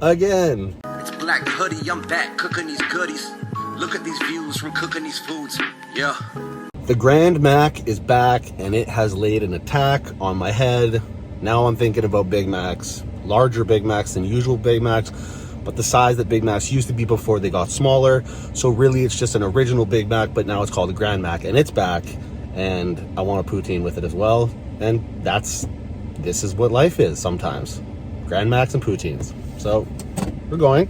again. It's Black Hoodie, I'm back cooking these goodies. Look at these views from cooking these foods. Yeah. The Grand Mac is back, and it has laid an attack on my head. Now I'm thinking about Big Macs, larger Big Macs than usual Big Macs, but the size that Big Macs used to be before they got smaller. So really it's just an original Big Mac, but now it's called a Grand Mac, and it's back, and I want a poutine with it as well. And this is what life is sometimes. Grand Macs and poutines. So we're doing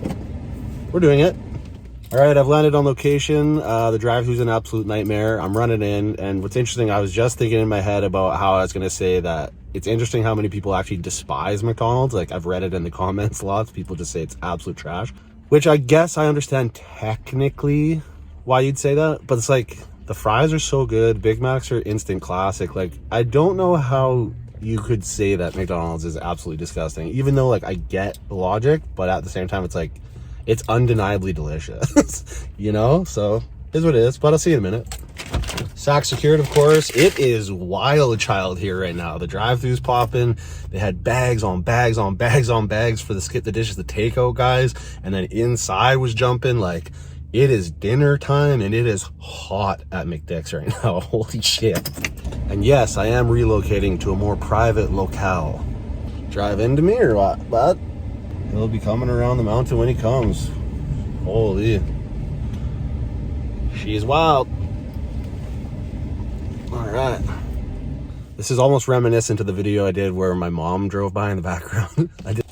it. All right, I've landed on location. The drive-thru's an absolute nightmare. I'm running in, and what's interesting, I was just thinking in my head about how I was going to say that it's interesting how many people actually despise McDonald's. Like, I've read it in the comments lots. People just say it's absolute trash, which I guess I understand technically why you'd say that, but it's like, the fries are so good. Big Macs are instant classic. Like, I don't know how you could say that McDonald's is absolutely disgusting, even though, like, I get the logic, but at the same time, it's like, it's undeniably delicious, you know? So, is what it is, but I'll see you in a minute. Sack secured, of course. It is wild child here right now. The drive-thru's popping. They had bags on bags on bags on bags for the skip the dishes, the takeout guys, and then inside was jumping. Like, it is dinner time, and it is hot at McDick's right now. Holy shit. And yes, I am relocating to a more private locale. Drive into me or what, bud? He'll be coming around the mountain when he comes. Holy. She's wild. All right. This is almost reminiscent to the video I did where my mom drove by in the background. I did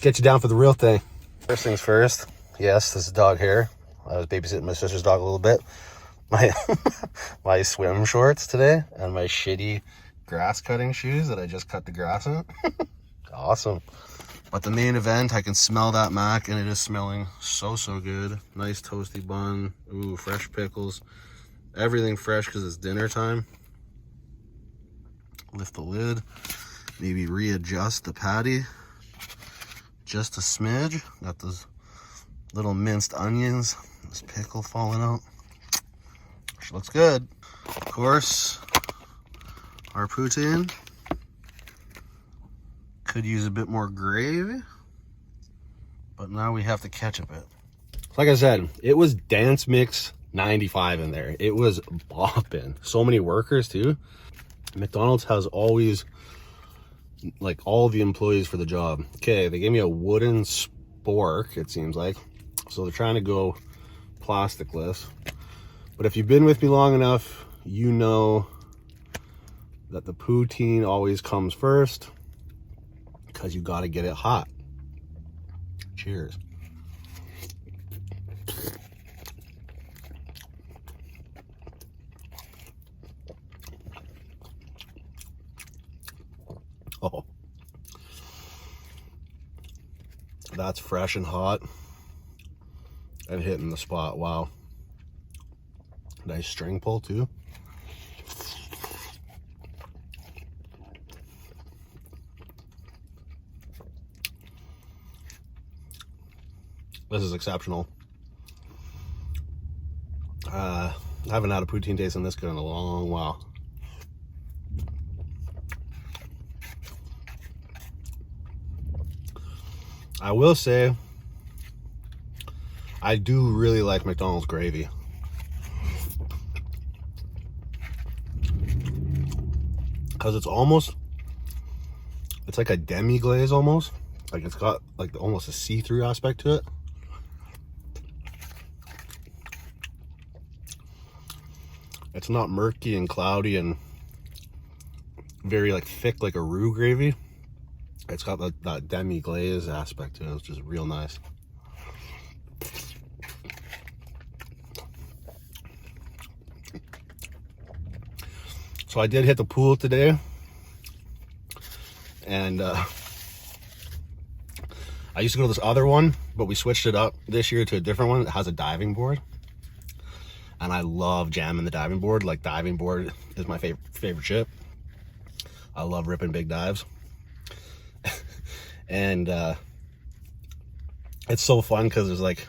get you down for the real thing. First things first. Yes, this is dog hair. I was babysitting my sister's dog a little bit. My swim shorts today and my shitty grass cutting shoes that I just cut the grass in. Awesome. But the main event, I can smell that mac, and it is smelling so good. Nice toasty bun. Ooh, fresh pickles. Everything fresh because it's dinner time. Lift the lid. Maybe readjust the patty. Just a smidge. Got those little minced onions. This pickle falling out. Which looks good. Of course, our poutine. Could use a bit more gravy, but now we have to ketchup it. Like I said, it was Dance Mix 95 in there. It was bopping. So many workers too. McDonald's has always, like, all the employees for the job. Okay, they gave me a wooden spork, it seems like. So they're trying to go plasticless. But if you've been with me long enough, you know that the poutine always comes first, because you got to get it hot. Cheers. Oh, that's fresh and hot and hitting the spot. Wow. Nice string pull too. This is exceptional. I haven't had a poutine tasting this good in a long while. I will say, I do really like McDonald's gravy. Because it's like a demi-glaze almost. Like, it's got like almost a see-through aspect to it. It's not murky and cloudy and very like thick like a roux gravy. It's got that demi-glaze aspect to it. It's just real nice. So I did hit the pool today, and I used to go to this other one, but we switched it up this year to a different one that has a diving board. And I love jamming the diving board. Like, diving board is my favorite shit. I love ripping big dives. And it's so fun because there's like,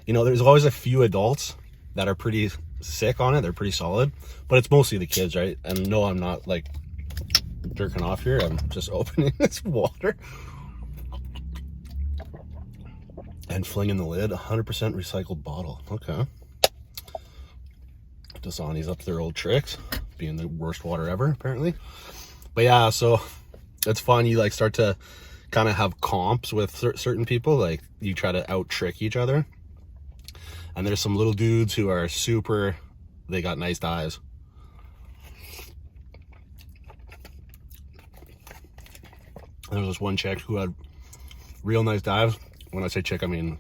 you know, there's always a few adults that are pretty sick on it. They're pretty solid, but it's mostly the kids, right? And no, I'm not like jerking off here. I'm just opening this water. and flinging the lid. 100% recycled bottle. Okay. Dasani's up to their old tricks, being the worst water ever, apparently. But yeah, so it's fun. You like start to kind of have comps with certain people. Like you try to out trick each other. And there's some little dudes who are super, they got nice dives. And there's this one chick who had real nice dives. When I say chick, I mean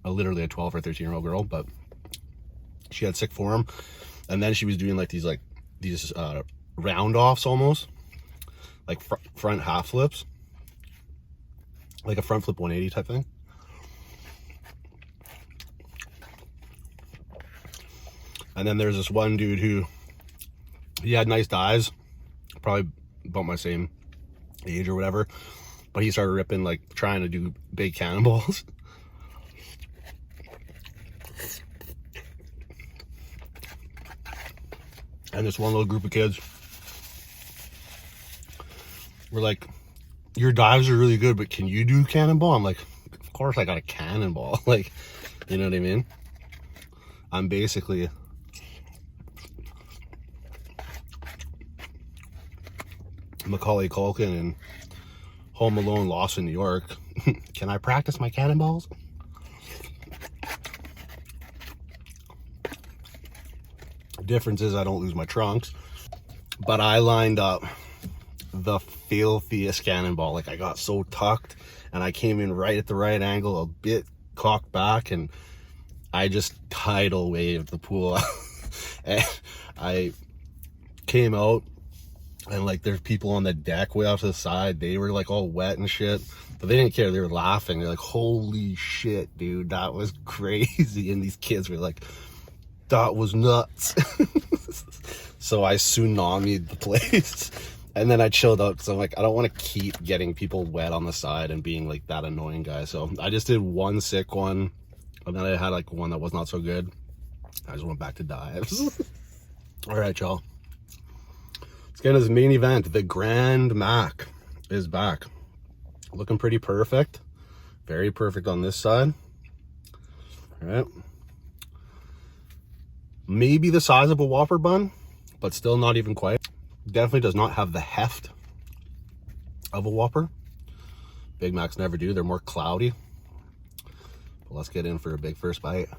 literally a 12 or 13-year-old girl, but she had sick form. And then she was doing like these round offs almost, like front half flips, like a front flip 180 type thing. And then there's this one dude who, he had nice dives, probably about my same age or whatever, but he started ripping, like trying to do big cannonballs. And this one little group of kids were like, your dives are really good, but can you do cannonball? I'm like, of course I got a cannonball. Like, you know what I mean? I'm basically Macaulay Culkin in Home Alone Lost in New York. Can I practice my cannonballs? Difference is I don't lose my trunks, but I lined up the filthiest cannonball. Like I got so tucked and I came in right at the right angle, a bit cocked back, and I just tidal waved the pool. And I came out and like there's people on the deck way off to the side. They were like all wet and shit, but they didn't care. They were laughing. They're like, holy shit, dude, that was crazy. And these kids were like, that was nuts. So I tsunami'd the place. And then I chilled out because I'm like, I don't want to keep getting people wet on the side and being like that annoying guy. So I just did one sick one, and then I had like one that was not so good. I just went back to dives. All right, y'all. Let's get into this main event. The Grand Mac is back. Looking pretty perfect. Very perfect on this side. All right. Maybe the size of a Whopper bun, but still not even quite. Definitely does not have the heft of a Whopper. Big Macs never do. They're more cloudy. But let's get in for a big first bite.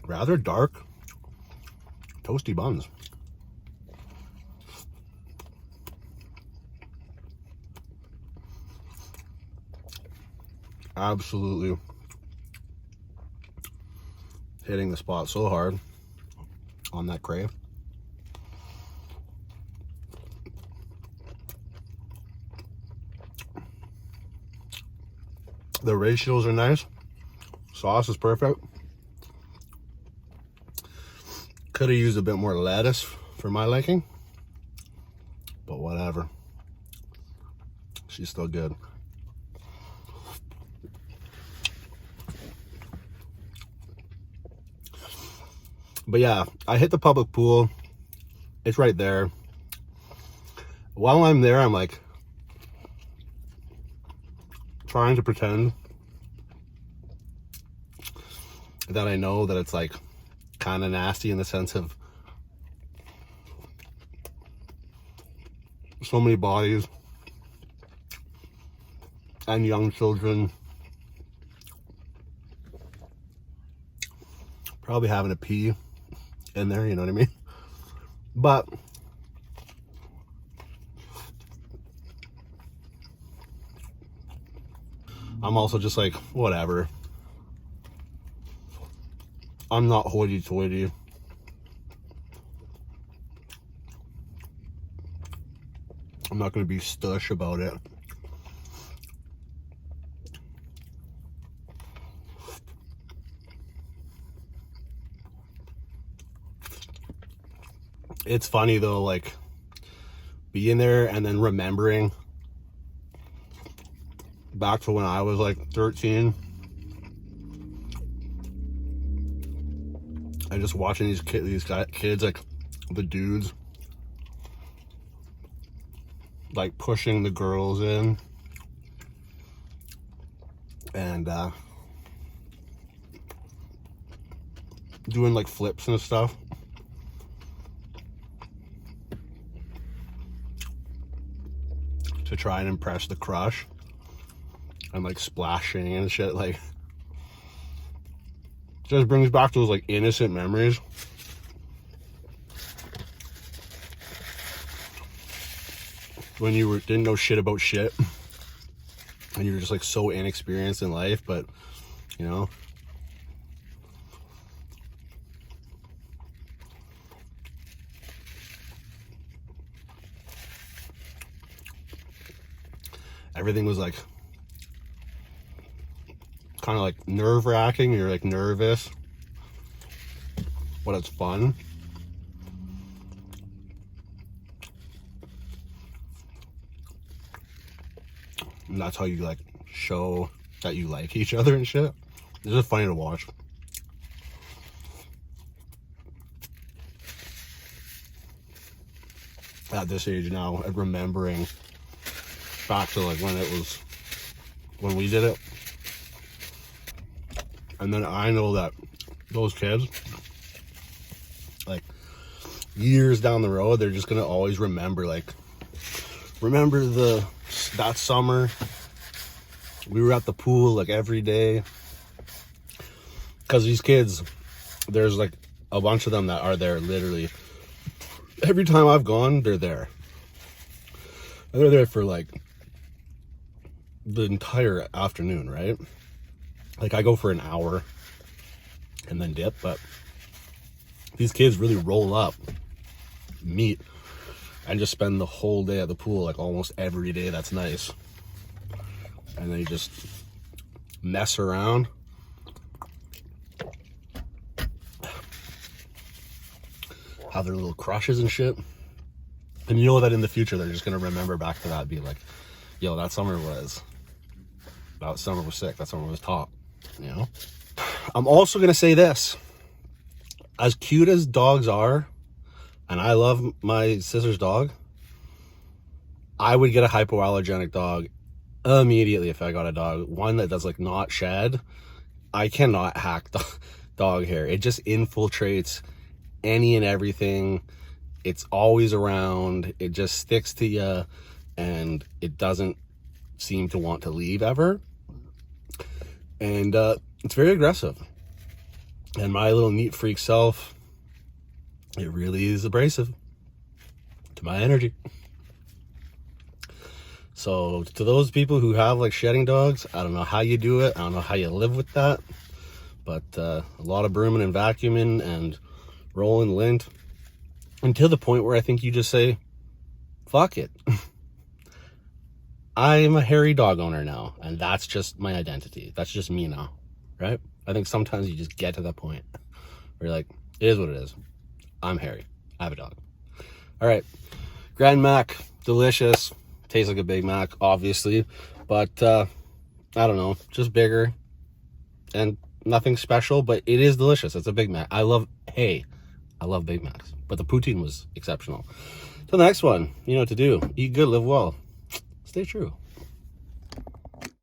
Rather dark, toasty buns. Absolutely hitting the spot so hard on that crave. The ratios are nice. Sauce is perfect. Could have used a bit more lettuce for my liking, but whatever. She's still good. But yeah, I hit the public pool. It's right there. While I'm there, I'm like trying to pretend that I know that it's like kind of nasty in the sense of so many bodies and young children probably having a pee in there, you know what I mean? But I'm also just like, whatever. I'm not hoity-toity. I'm not going to be stush about it. It's funny though, like being there and then remembering back to when I was like 13 and just watching these kids like the dudes like pushing the girls in and doing like flips and stuff. To try and impress the crush. And like splashing and shit, like just brings back those like innocent memories. When you didn't know shit about shit. And you were just like so inexperienced in life, but you know. Everything was like kind of like nerve-wracking. You're like nervous, but it's fun. And that's how you like show that you like each other and shit. It's just funny to watch. At this age now, and remembering back to like when we did it. And then I know that those kids, like years down the road, they're just gonna always remember that summer we were at the pool like every day. Because these kids, there's like a bunch of them that are there literally every time I've gone. They're there. And they're there for like the entire afternoon, right? Like I go for an hour and then dip, but these kids really roll up, meet, and just spend the whole day at the pool, like almost every day. That's nice. And they just mess around. Have their little crushes and shit. And you know that in the future, they're just going to remember back to that, be like, yo, that summer was sick. That summer was top, you know? I'm also going to say this. As cute as dogs are, and I love my sister's dog, I would get a hypoallergenic dog immediately if I got a dog. One that does like not shed. I cannot hack dog hair. It just infiltrates any and everything. It's always around. It just sticks to you, and it doesn't seem to want to leave ever. And it's very aggressive. And my little neat freak self, it really is abrasive to my energy. So to those people who have like shedding dogs, I don't know how you do it. I don't know how you live with that. But a lot of brooming and vacuuming and rolling lint. Until the point where I think you just say, fuck it. I'm a hairy dog owner now, and that's just my identity. That's just me now, right? I think sometimes you just get to that point where you're like, it is what it is. I'm hairy. I have a dog. All right. Grand Mac, delicious. Tastes like a Big Mac, obviously. But, I don't know, just bigger. And nothing special, but it is delicious. It's a Big Mac. I love Big Macs. But the poutine was exceptional. Till the next one, you know what to do. Eat good, live well. Stay true.